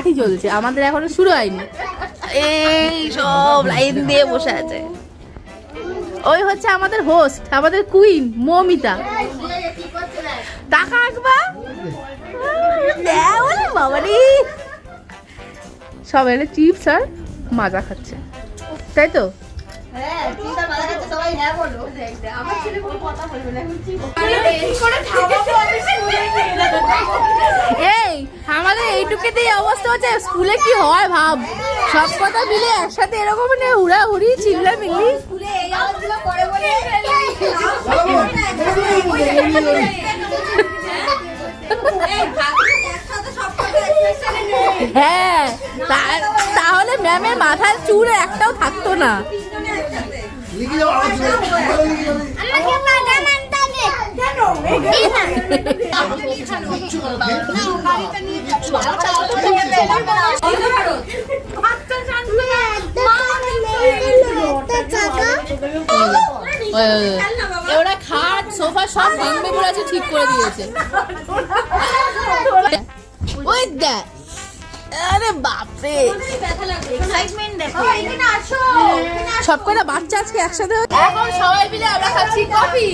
Party চলছে, আমাদের এখনো শুরু হয়নি। এই সব লাইন দিয়ে বসে আছে। ওই হচ্ছে আমাদের হোস্ট, আমাদের কুইন মৌমিতা। টাকা আঁকবা বাবা রে, সব এনে চিপস আর মাজা খাচ্ছে, তাই তো? এই আমাদের এইটুকুতেই অবস্থা হচ্ছে, স্কুলে কি হয় ভাব, সব কথা মিলে একসাথে এরকম হুড়াহুড়ি চিল্লামিল্লি। হ্যাঁ, তাহলে ম্যামের মাথার চুল একটাও থাকতো না। ওরা খাট সোফা সব ভাঙবে বলে আছে, ঠিক করে দিয়েছে। ওই দেখ, আরে বাপরে, সব কটা বাচ্চা আজকে একসাথে। এখন সবাই মিলে আমরা খাচ্ছি কফি।